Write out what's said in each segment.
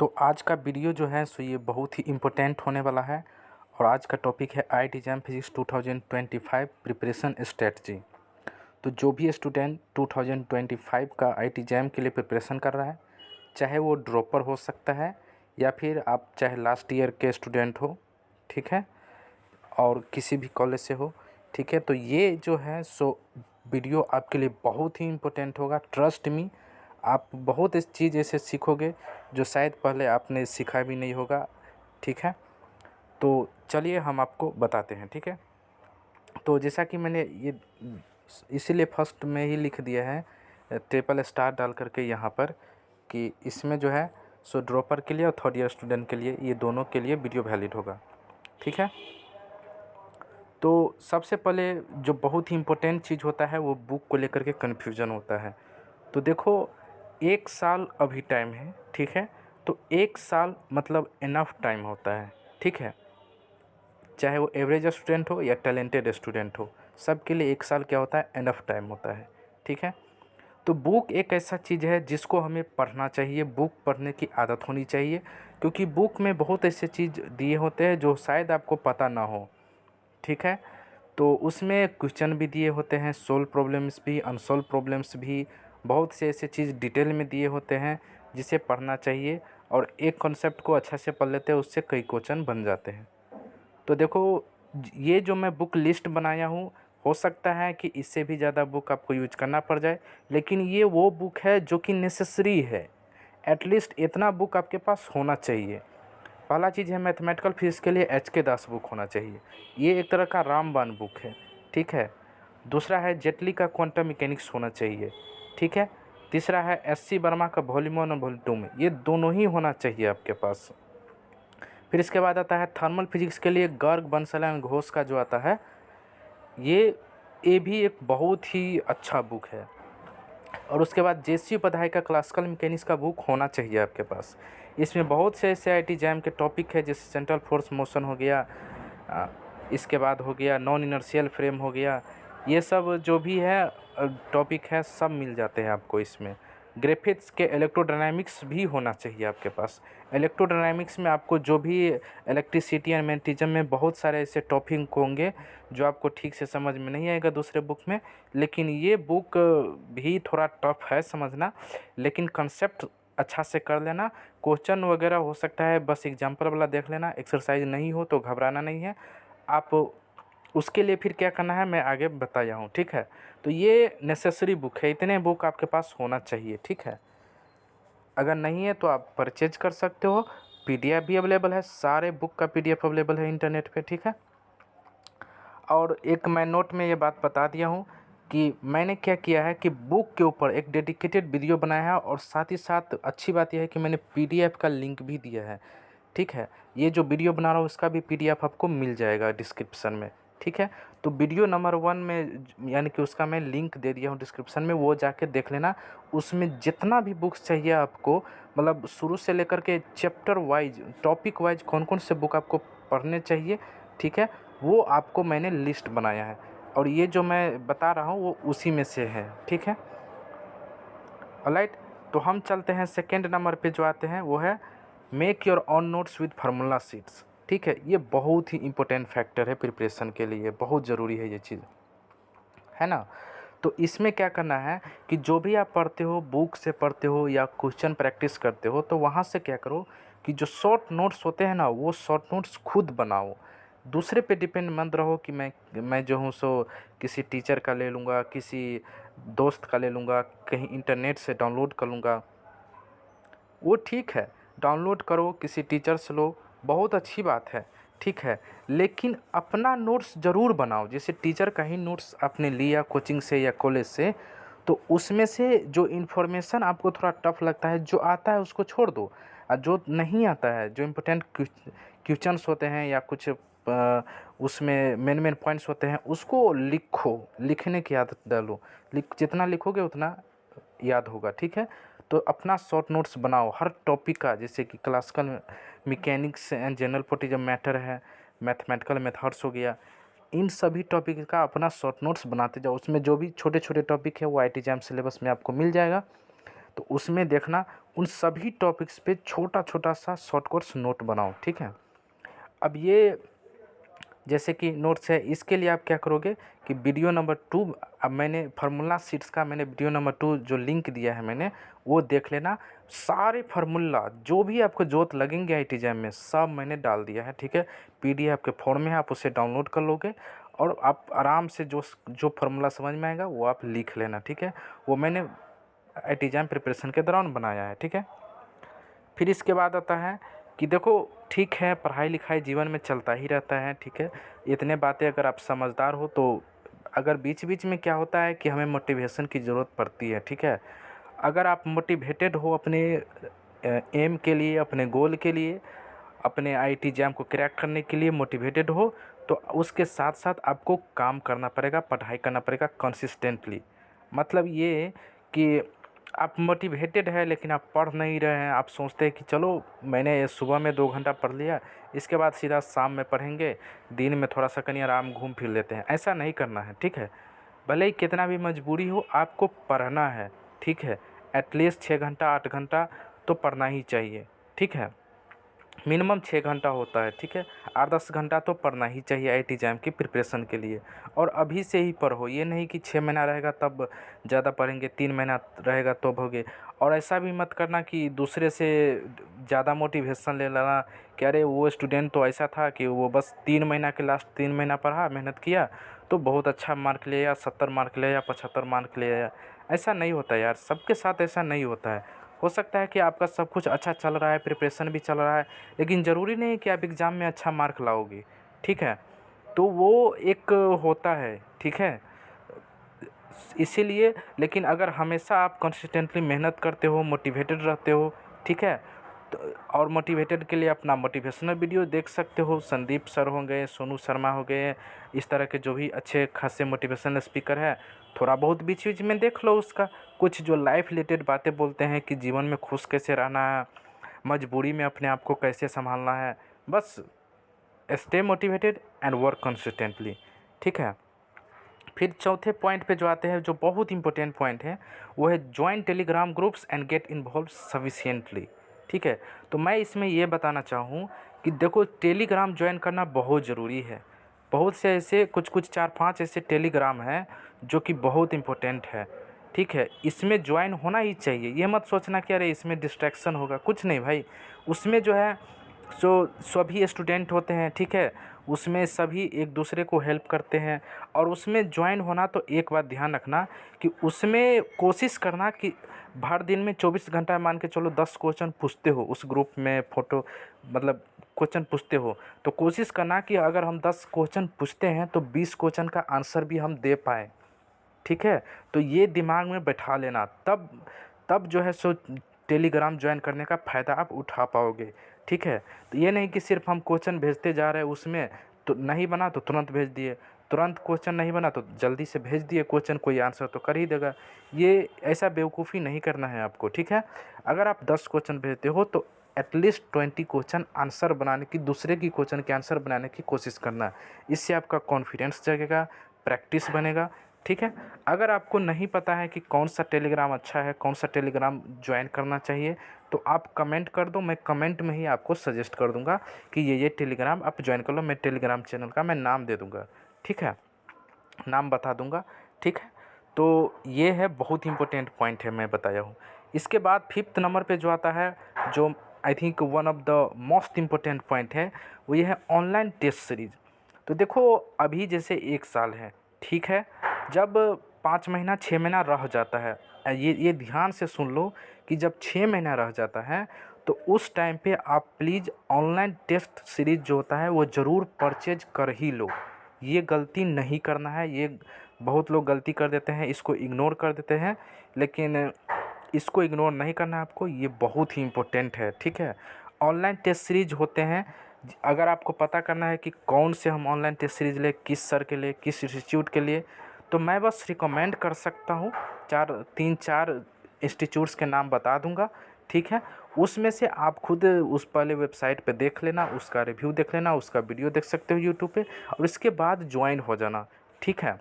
तो आज का वीडियो जो है सो ये बहुत ही इम्पोर्टेंट होने वाला है। और आज का टॉपिक है IIT jam physics 2025 preparation strategy. तो जो भी स्टूडेंट 2025 का आईआईटी जैम के लिए प्रिपरेशन कर रहा है, चाहे वो ड्रॉपर हो सकता है या फिर आप चाहे लास्ट ईयर के स्टूडेंट हो, ठीक है, और किसी भी कॉलेज से हो, ठीक है, तो ये जो है सो वीडियो आपके लिए बहुत ही इम्पोर्टेंट होगा। ट्रस्ट मी, आप बहुत इस चीज़ ऐसे सीखोगे जो शायद पहले आपने सीखा भी नहीं होगा, ठीक है। तो चलिए हम आपको बताते हैं, ठीक है। तो जैसा कि मैंने ये इसीलिए फर्स्ट में ही लिख दिया है ट्रिपल स्टार डाल करके यहाँ पर, कि इसमें जो है सो ड्रॉपर के लिए और थर्ड ईयर स्टूडेंट के लिए, ये दोनों के लिए वीडियो वैलिड होगा, ठीक है। तो सबसे पहले जो बहुत ही इम्पोर्टेंट चीज़ होता है वो बुक को लेकर के कन्फ्यूज़न होता है। तो देखो, 1 साल अभी टाइम है, ठीक है। तो 1 साल मतलब इनफ टाइम होता है, ठीक है। चाहे वो एवरेज स्टूडेंट हो या टैलेंटेड स्टूडेंट हो, सबके लिए 1 साल क्या होता है, इनफ टाइम होता है, ठीक है। तो बुक एक ऐसा चीज़ है जिसको हमें पढ़ना चाहिए, बुक पढ़ने की आदत होनी चाहिए, क्योंकि बुक में बहुत ऐसे चीज़ दिए होते हैं जो शायद आपको पता ना हो, ठीक है। तो उसमें क्वेश्चन भी दिए होते हैं, सोल्व प्रॉब्लम्स भी, अनसोल्व प्रॉब्लम्स भी, बहुत से ऐसे चीज़ डिटेल में दिए होते हैं जिसे पढ़ना चाहिए। और एक कॉन्सेप्ट को अच्छा से पढ़ लेते हैं, उससे कई क्वेश्चन बन जाते हैं। तो देखो, ये जो मैं बुक लिस्ट बनाया हूँ, हो सकता है कि इससे भी ज़्यादा बुक आपको यूज करना पड़ जाए, लेकिन ये वो बुक है जो कि नेसेसरी है। एटलीस्ट इतना बुक आपके पास होना चाहिए। पहला चीज़ है, मैथमेटिकल फिजिक्स के लिए एच के दास बुक होना चाहिए, ये एक तरह का रामबाण बुक है, ठीक है। दूसरा है जेटली का क्वांटम मैकेनिक्स होना चाहिए, ठीक है। तीसरा है एस.सी. वर्मा का वॉल्यूम 1 और वॉल्यूम 2 में, ये दोनों ही होना चाहिए आपके पास। फिर इसके बाद आता है थर्मल फिजिक्स के लिए गर्ग, बंसल एंड घोष का जो आता है, ये भी एक बहुत ही अच्छा बुक है। और उसके बाद जे.सी. उपाध्याय का क्लासिकल मैकेनिक्स का बुक होना चाहिए आपके पास। इसमें बहुत से ऐसे आईआईटी जैम के टॉपिक है, जैसे सेंट्रल फोर्स मोशन हो गया, इसके बाद हो गया नॉन इनर्शियल फ्रेम हो गया, ये सब जो भी है टॉपिक है, सब मिल जाते हैं आपको इसमें। ग्रिफिथ्स के इलेक्ट्रोडायनामिक्स भी होना चाहिए आपके पास। इलेक्ट्रोडायनामिक्स में आपको जो भी इलेक्ट्रिसिटी एंड मैग्नेटिज्म में बहुत सारे ऐसे टॉपिक होंगे जो आपको ठीक से समझ में नहीं आएगा दूसरे बुक में, लेकिन ये बुक भी थोड़ा टफ है समझना, लेकिन कंसेप्ट अच्छा से कर लेना। क्वेश्चन वगैरह हो सकता है, बस एग्जाम्पल वाला देख लेना, एक्सरसाइज नहीं हो तो घबराना नहीं है। आप उसके लिए फिर क्या करना है मैं आगे बताया हूँ, ठीक है। तो ये नेसेसरी बुक है, इतने बुक आपके पास होना चाहिए, ठीक है। अगर नहीं है तो आप परचेज कर सकते हो, पीडीएफ भी अवेलेबल है, सारे बुक का पीडीएफ अवेलेबल है इंटरनेट पे, ठीक है। और एक मैं नोट में ये बात बता दिया हूँ कि मैंने क्या किया है कि बुक के ऊपर एक डेडिकेटेड वीडियो बनाया है, और साथ ही साथ अच्छी बात यह है कि मैंने पीडीएफ का लिंक भी दिया है, ठीक है। ये जो वीडियो बना रहा हूँ उसका भी पीडीएफ आपको मिल जाएगा डिस्क्रिप्शन में, ठीक है। तो वीडियो नंबर 1 में यानी कि उसका मैं लिंक दे दिया हूँ डिस्क्रिप्शन में, वो जाके देख लेना। उसमें जितना भी बुक्स चाहिए आपको, मतलब शुरू से लेकर के चैप्टर वाइज, टॉपिक वाइज कौन कौन से बुक आपको पढ़ने चाहिए, ठीक है, वो आपको मैंने लिस्ट बनाया है। और ये जो मैं बता रहा हूँ वो उसी में से है, ठीक है। ऑलराइट, तो हम चलते हैं सेकेंड नंबर पे, जो आते हैं वो है make your on notes with formula sheets, ठीक है। ये बहुत ही इंपॉर्टेंट फैक्टर है प्रिपरेशन के लिए, बहुत ज़रूरी है ये चीज़, है ना। तो इसमें क्या करना है कि जो भी आप पढ़ते हो, बुक से पढ़ते हो या क्वेश्चन प्रैक्टिस करते हो, तो वहाँ से क्या करो कि जो शॉर्ट नोट्स होते हैं ना, वो शॉर्ट नोट्स खुद बनाओ। दूसरे पे डिपेंड मत रहो कि मैं जो हूँ सो किसी टीचर का ले लूँगा, किसी दोस्त का ले लूँगा, कहीं इंटरनेट से डाउनलोड कर लूँगा। वो ठीक है, डाउनलोड करो, किसी टीचर से लो, बहुत अच्छी बात है, ठीक है। लेकिन अपना नोट्स ज़रूर बनाओ। जैसे टीचर का ही नोट्स आपने लिया कोचिंग से या कॉलेज से, तो उसमें से जो इन्फॉर्मेशन आपको थोड़ा टफ लगता है, जो आता है उसको छोड़ दो, और जो नहीं आता है, जो इम्पोर्टेंट क्वेश्चंस होते हैं या कुछ उसमें मेन मेन पॉइंट्स होते हैं, उसको लिखो, लिखने की आदत डालो। जितना लिखोगे उतना याद होगा, ठीक है। तो अपना शॉर्ट नोट्स बनाओ हर टॉपिक का, जैसे कि classical mechanics and general potential matter है, मैथमेटिकल मेथड्स हो गया, इन सभी टॉपिक का अपना शॉर्ट नोट्स बनाते जाओ। उसमें जो भी छोटे छोटे टॉपिक है वो आईआईटी जैम सिलेबस में आपको मिल जाएगा। तो उसमें देखना, उन सभी टॉपिक्स पे छोटा छोटा सा शॉर्ट कोर्स नोट बनाओ, ठीक है। अब ये जैसे कि नोट्स है, इसके लिए आप क्या करोगे कि वीडियो नंबर 2, अब मैंने फार्मूला शीट्स का मैंने वीडियो नंबर 2 जो लिंक दिया है मैंने, वो देख लेना। सारे फार्मूला जो भी आपको ज़रूरत लगेंगे आई टी एग्जाम में सब मैंने डाल दिया है, ठीक है। पीडीएफ के फॉर्म में है, आप उसे डाउनलोड कर लोगे और आप आराम से जो जो फार्मूला समझ में आएगा वो आप लिख लेना, ठीक है। वो मैंने आई टी एग्जाम प्रिपरेशन के दौरान बनाया है, ठीक है। फिर इसके बाद आता है कि देखो ठीक है, पढ़ाई लिखाई जीवन में चलता ही रहता है, ठीक है। इतने बातें अगर आप समझदार हो तो अगर बीच बीच में क्या होता है कि हमें मोटिवेशन की ज़रूरत पड़ती है, ठीक है। अगर आप मोटिवेटेड हो अपने एम के लिए, अपने गोल के लिए, अपने आईटी एग्जाम को क्रैक करने के लिए मोटिवेटेड हो, तो उसके साथ साथ आपको काम करना पड़ेगा, पढ़ाई करना पड़ेगा कंसिस्टेंटली। मतलब ये कि आप मोटिवेटेड है लेकिन आप पढ़ नहीं रहे हैं, आप सोचते हैं कि चलो मैंने सुबह में 2 घंटा पढ़ लिया, इसके बाद सीधा शाम में पढ़ेंगे, दिन में थोड़ा सा कहीं आराम घूम फिर लेते हैं। ऐसा नहीं करना है, ठीक है। भले ही कितना भी मजबूरी हो, आपको पढ़ना है, ठीक है। एटलीस्ट 6 घंटा 8 घंटा तो पढ़ना ही चाहिए, ठीक है। मिनिमम 6 घंटा होता है, ठीक है। 8-10 घंटा तो पढ़ना ही चाहिए आईटी एग्जाम की प्रिपरेशन के लिए। और अभी से ही पढ़ो, ये नहीं कि 6 महीना रहेगा तब ज़्यादा पढ़ेंगे, 3 महीना रहेगा तो भोगे। और ऐसा भी मत करना कि दूसरे से ज़्यादा मोटिवेशन ले लेना कि अरे वो स्टूडेंट तो ऐसा था कि वो बस 3 महीना के लास्ट 3 महीना पढ़ा, मेहनत किया तो बहुत अच्छा मार्क ले आया, 70 मार्क ले आया, 75 मार्क ले आया। ऐसा नहीं होता यार, सबके साथ ऐसा नहीं होता है। हो सकता है कि आपका सब कुछ अच्छा चल रहा है, प्रिपरेशन भी चल रहा है, लेकिन ज़रूरी नहीं है कि आप एग्ज़ाम में अच्छा मार्क लाओगे, ठीक है। तो वो एक होता है, ठीक है। इसीलिए लेकिन अगर हमेशा आप कंसिस्टेंटली मेहनत करते हो, मोटिवेटेड रहते हो, ठीक है, तो और मोटिवेटेड के लिए अपना मोटिवेशनल वीडियो देख सकते हो। संदीप सर हो गए, सोनू शर्मा हो गए, इस तरह के जो भी अच्छे खासे मोटिवेशनल स्पीकर है, थोड़ा बहुत बीच बीच में देख लो उसका। कुछ जो लाइफ रिलेटेड बातें बोलते हैं कि जीवन में खुश कैसे रहना है, मजबूरी में अपने आप को कैसे संभालना है, बस stay motivated and work consistently, ठीक है। फिर चौथे पॉइंट पे जो आते हैं, जो बहुत इंपॉर्टेंट पॉइंट है, वो है join Telegram groups and get involve sufficiently, ठीक है। तो मैं इसमें ये बताना चाहूँ कि देखो टेलीग्राम ज्वाइन करना बहुत ज़रूरी है। बहुत से ऐसे कुछ 4-5 ऐसे टेलीग्राम हैं जो कि बहुत इम्पोर्टेंट है, ठीक है। इसमें ज्वाइन होना ही चाहिए। ये मत सोचना कि अरे इसमें डिस्ट्रैक्शन होगा, कुछ नहीं भाई। उसमें जो है सभी स्टूडेंट होते हैं, ठीक है। उसमें सभी एक दूसरे को हेल्प करते हैं। और उसमें ज्वाइन होना तो एक बात ध्यान रखना कि उसमें कोशिश करना कि भर दिन में 24 घंटा मान के चलो 10 क्वेश्चन पूछते हो उस ग्रुप में, फ़ोटो मतलब क्वेश्चन पूछते हो, तो कोशिश करना कि अगर हम 10 क्वेश्चन पूछते हैं तो 20 क्वेश्चन का आंसर भी हम दे पाएँ, ठीक है। तो ये दिमाग में बैठा लेना, तब तब जो है सो टेलीग्राम ज्वाइन करने का फ़ायदा आप उठा पाओगे, ठीक है। तो ये नहीं कि सिर्फ हम क्वेश्चन भेजते जा रहे हैं, उसमें तो नहीं बना तो तुरंत भेज दिए, तुरंत क्वेश्चन नहीं बना तो जल्दी से भेज दिए क्वेश्चन, कोई आंसर तो कर ही देगा। ये ऐसा बेवकूफ़ी नहीं करना है आपको, ठीक है। अगर आप 10 क्वेश्चन भेजते हो तो एटलीस्ट 20 क्वेश्चन आंसर बनाने की, दूसरे की क्वेश्चन के आंसर बनाने की कोशिश करना। इससे आपका कॉन्फिडेंस जगेगा, प्रैक्टिस बनेगा, ठीक है। अगर आपको नहीं पता है कि कौन सा टेलीग्राम अच्छा है, कौन सा टेलीग्राम ज्वाइन करना चाहिए, तो आप कमेंट कर दो, मैं कमेंट में ही आपको सजेस्ट कर दूंगा कि ये टेलीग्राम आप ज्वाइन कर लो। मैं टेलीग्राम चैनल का मैं नाम दे दूंगा, ठीक है, नाम बता दूंगा, ठीक है। तो ये है बहुत इंपॉर्टेंट पॉइंट है मैं बताया हूँ। इसके बाद 5th नंबर पे जो आता है, जो I think one of the most important point है, वो ये है ऑनलाइन टेस्ट सीरीज़। तो देखो अभी जैसे 1 साल है, ठीक है, जब 5 महीना 6 महीना रह जाता है, ये ध्यान से सुन लो कि जब 6 महीना रह जाता है तो उस टाइम पे आप प्लीज़ ऑनलाइन टेस्ट सीरीज़ जो होता है वो ज़रूर परचेज कर ही लो। ये गलती नहीं करना है, ये बहुत लोग गलती कर देते हैं, इसको इग्नोर कर देते हैं, लेकिन इसको इग्नोर नहीं करना है आपको, ये बहुत ही इम्पोर्टेंट है, ठीक है। ऑनलाइन टेस्ट सीरीज होते हैं, अगर आपको पता करना है कि कौन से हम ऑनलाइन टेस्ट सीरीज लें, किस सर के लिए, किस इंस्टीट्यूट के लिए, तो मैं बस रिकमेंड कर सकता हूँ, 3-4 इंस्टीट्यूट्स के नाम बता दूँगा, ठीक है। उसमें से आप खुद उस पहले वेबसाइट पे देख लेना, उसका रिव्यू देख लेना, उसका वीडियो देख सकते हो यूट्यूब पे, और इसके बाद ज्वाइन हो जाना, ठीक है।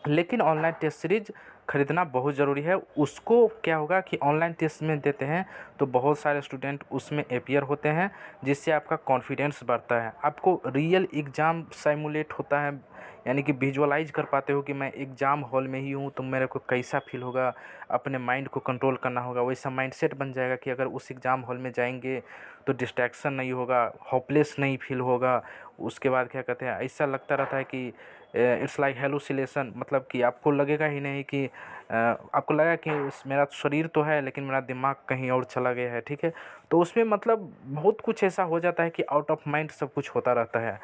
लेकिन ऑनलाइन टेस्ट सीरीज ख़रीदना बहुत ज़रूरी है। उसको क्या होगा कि ऑनलाइन टेस्ट में देते हैं तो बहुत सारे स्टूडेंट उसमें अपीयर होते हैं, जिससे आपका कॉन्फिडेंस बढ़ता है। आपको रियल एग्ज़ाम सिमुलेट होता है, यानी कि विजुअलाइज़ कर पाते हो कि मैं एग्ज़ाम हॉल में ही हूँ तो मेरे को कैसा फ़ील होगा। अपने माइंड को कंट्रोल करना होगा, वैसा माइंडसेट बन जाएगा कि अगर उस एग्ज़ाम हॉल में जाएंगे तो डिस्ट्रैक्शन नहीं होगा, होपलेस नहीं फील होगा। उसके बाद क्या कहते हैं, ऐसा लगता रहता है कि इट्स लाइक हेलुसिनेशन, मतलब कि आपको लगेगा ही नहीं कि आपको लगेगा कि मेरा शरीर तो है लेकिन मेरा दिमाग कहीं और चला गया है। ठीक है, तो उसमें मतलब बहुत कुछ ऐसा हो जाता है कि आउट ऑफ माइंड सब कुछ होता रहता है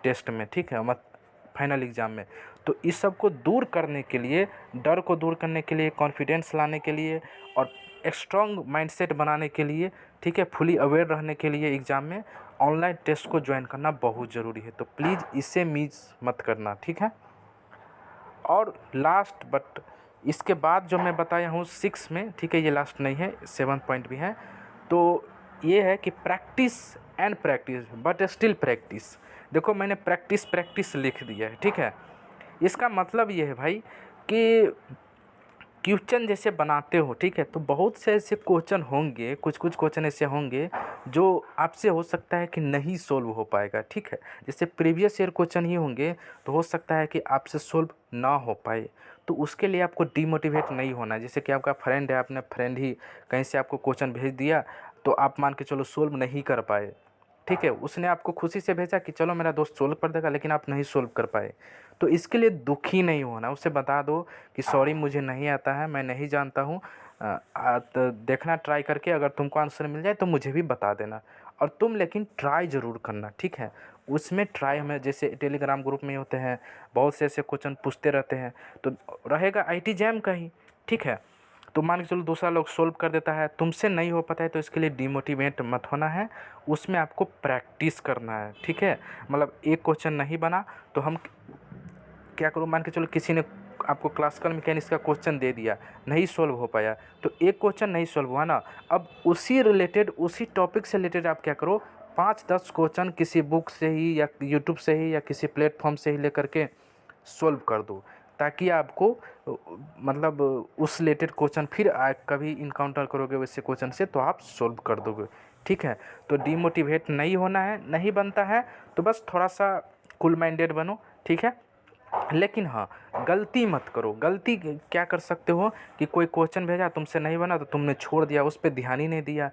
टेस्ट में। ठीक है, मत फाइनल एग्ज़ाम में। तो इस सब को दूर करने के लिए, डर को दूर करने के लिए, कॉन्फिडेंस लाने के लिए और एक स्ट्रॉन्ग माइंडसेट बनाने के लिए, ठीक है, फुली अवेयर रहने के लिए एग्ज़ाम में ऑनलाइन टेस्ट को ज्वाइन करना बहुत ज़रूरी है। तो प्लीज़ इसे मिस मत करना। ठीक है, और लास्ट बट इसके बाद जो मैं बताया हूँ 6 में, ठीक है, ये लास्ट नहीं है, 7 पॉइंट भी है। तो ये है कि practice and practice but still practice. देखो मैंने प्रैक्टिस प्रैक्टिस लिख दिया है। ठीक है, इसका मतलब ये है भाई कि क्वेश्चन जैसे बनाते हो, ठीक है, तो बहुत से ऐसे क्वेश्चन होंगे, कुछ कुछ क्वेश्चन ऐसे होंगे जो आपसे हो सकता है कि नहीं सोल्व हो पाएगा। ठीक है, जैसे प्रीवियस ईयर क्वेश्चन ही होंगे तो हो सकता है कि आपसे सोल्व ना हो पाए। तो उसके लिए आपको डीमोटिवेट नहीं होना है। जैसे कि आपका फ्रेंड है, आपने फ्रेंड ही कहीं से आपको क्वेश्चन भेज दिया तो आप मान के चलो सोल्व नहीं कर पाए। ठीक है, उसने आपको खुशी से भेजा कि चलो मेरा दोस्त सोल्व कर देगा, लेकिन आप नहीं सोल्व कर पाए। तो इसके लिए दुखी नहीं होना, उसे बता दो कि सॉरी मुझे नहीं आता है, मैं नहीं जानता हूँ, तो देखना ट्राई करके, अगर तुमको आंसर मिल जाए तो मुझे भी बता देना। और तुम लेकिन ट्राई ज़रूर करना। ठीक है, उसमें ट्राई हमें, जैसे टेलीग्राम ग्रुप में होते हैं बहुत से ऐसे क्वेश्चन पूछते रहते हैं, तो रहेगा आईटी जैम का ही। ठीक है, तो मान के चलो दूसरा लोग सोल्व कर देता है, तुमसे नहीं हो पाता है, तो इसके लिए डिमोटिवेट मत होना है। उसमें आपको प्रैक्टिस करना है। ठीक है, मतलब एक क्वेश्चन नहीं बना तो हम क्या करो, मान के चलो किसी ने आपको क्लासिकल मैकेनिक्स का क्वेश्चन दे दिया, नहीं सोल्व हो पाया, तो एक क्वेश्चन नहीं सोल्व हुआ ना, अब उसी रिलेटेड, उसी टॉपिक से रिलेटेड आप क्या करो, 5-10 क्वेश्चन किसी बुक से ही या यूट्यूब से ही या किसी प्लेटफॉर्म से ही लेकर के सोल्व कर दो, ताकि आपको मतलब उस रिलेटेड क्वेश्चन फिर कभी इनकाउंटर करोगे वैसे क्वेश्चन से तो आप सोल्व कर दोगे। ठीक है, तो डीमोटिवेट नहीं होना है, नहीं बनता है तो बस थोड़ा सा कूल माइंडेड बनो। ठीक है, लेकिन हाँ, गलती मत करो। गलती क्या कर सकते हो कि कोई क्वेश्चन भेजा तुमसे नहीं बना तो तुमने छोड़ दिया, उस पर ध्यान ही नहीं दिया।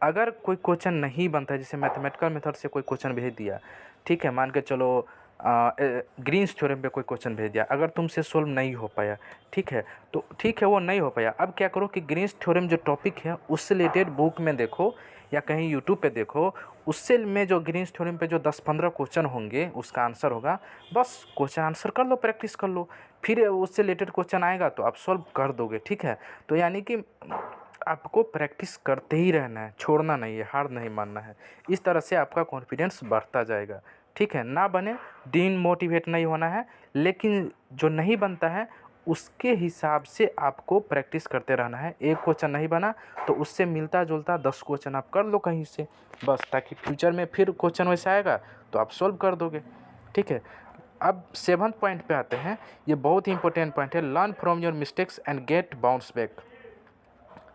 अगर कोई क्वेश्चन नहीं बनता है, जैसे मैथमेटिकल मेथड से कोई क्वेश्चन भेज दिया, ठीक है, मान के चलो ग्रीन्स थ्योरम पे कोई क्वेश्चन भेज दिया, अगर तुमसे सोल्व नहीं हो पाया, ठीक है, तो ठीक है वो नहीं हो पाया। अब क्या करो कि ग्रीन्स थ्योरम जो टॉपिक है उससे रिलेटेड बुक में देखो या कहीं यूट्यूब पे देखो, उससे में जो ग्रीन्स थ्योरम पे जो 10-15 क्वेश्चन होंगे उसका आंसर होगा, बस क्वेश्चन आंसर कर लो, प्रैक्टिस कर लो, फिर उससे रिलेटेड क्वेश्चन आएगा तो आप सॉल्व कर दोगे। ठीक है, तो यानी कि आपको प्रैक्टिस करते ही रहना है, छोड़ना नहीं है, हार नहीं मानना है। इस तरह से आपका कॉन्फिडेंस बढ़ता जाएगा। ठीक है, ना बने, डीमोटिवेट नहीं होना है, लेकिन जो नहीं बनता है उसके हिसाब से आपको प्रैक्टिस करते रहना है। एक क्वेश्चन नहीं बना तो उससे मिलता जुलता 10 क्वेश्चन आप कर लो कहीं से, बस, ताकि फ्यूचर में फिर क्वेश्चन वैसा आएगा तो आप सॉल्व कर दोगे। ठीक है, अब 7th पॉइंट पे आते हैं। ये बहुत ही इंपॉर्टेंट पॉइंट है, learn from your mistakes and get bounce back.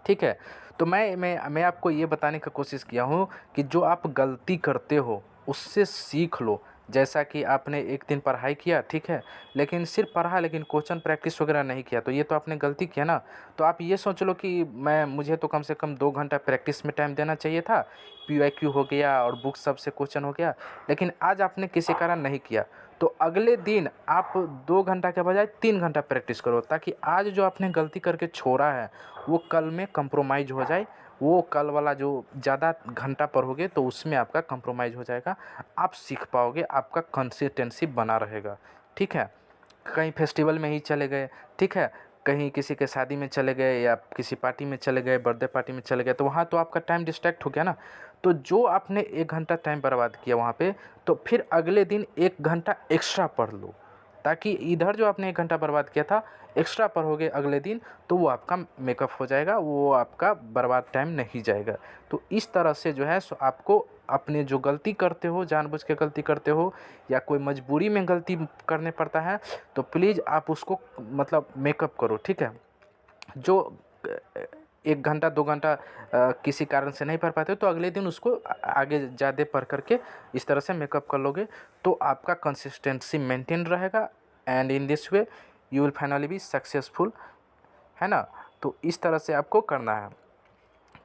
ठीक है, तो मैं आपको ये बताने का कोशिश किया हूँ कि जो आप गलती करते हो उससे सीख लो। जैसा कि आपने एक दिन पढ़ाई किया, ठीक है, लेकिन सिर्फ पढ़ा लेकिन क्वेश्चन प्रैक्टिस वगैरह नहीं किया, तो ये तो आपने गलती किया ना। तो आप ये सोच लो कि मुझे तो कम से कम 2 घंटा प्रैक्टिस में टाइम देना चाहिए था, पीवाईक्यू हो गया और बुक सब से क्वेश्चन हो गया, लेकिन आज आपने किसी कारण नहीं किया, तो अगले दिन आप 2 घंटा के बजाय 3 घंटा प्रैक्टिस करो, ताकि आज जो आपने गलती करके छोड़ा है वो कल में कंप्रोमाइज़ हो जाए। वो कल वाला जो ज़्यादा घंटा पढ़ोगे तो उसमें आपका कंप्रोमाइज़ हो जाएगा, आप सीख पाओगे, आपका कंसिस्टेंसी बना रहेगा। ठीक है, कहीं फेस्टिवल में ही चले गए, ठीक है, कहीं किसी के शादी में चले गए या किसी पार्टी में चले गए, बर्थडे पार्टी में चले गए, तो वहाँ तो आपका टाइम डिस्ट्रैक्ट हो गया ना। तो जो आपने 1 घंटा टाइम बर्बाद किया वहाँ पे, तो फिर अगले दिन 1 घंटा एक्स्ट्रा पढ़ लो, ताकि इधर जो आपने 1 घंटा बर्बाद किया था एक्स्ट्रा पढ़ोगे अगले दिन तो वो आपका मेकअप हो जाएगा, वो आपका बर्बाद टाइम नहीं जाएगा। तो इस तरह से जो है सो आपको अपने जो गलती करते हो, जानबूझ के गलती करते हो या कोई मजबूरी में गलती करने पड़ता है, तो प्लीज़ आप उसको मतलब मेकअप करो। ठीक है, जो 1 घंटा 2 घंटा किसी कारण से नहीं पढ़ पाते तो अगले दिन उसको आगे ज़्यादा पढ़ करके इस तरह से मेकअप कर लोगे तो आपका कंसिस्टेंसी मेंटेन रहेगा and in this way you will finally be successful, है ना। तो इस तरह से आपको करना है।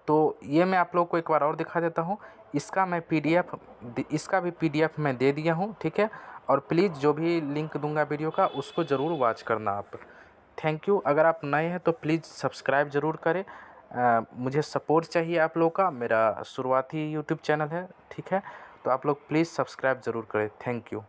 तो ये मैं आप लोगों को एक बार और दिखा देता हूँ। इसका भी पीडीएफ मैं दे दिया हूँ, ठीक है। और प्लीज़ जो भी लिंक दूंगा वीडियो का उसको ज़रूर वॉच करना आप। Thank you. अगर आप नए हैं तो प्लीज़ सब्सक्राइब ज़रूर करें। मुझे सपोर्ट चाहिए आप लोगों का, मेरा शुरुआती यूट्यूब चैनल है, ठीक है। तो आप लोग प्लीज़ सब्सक्राइब ज़रूर करें। Thank you.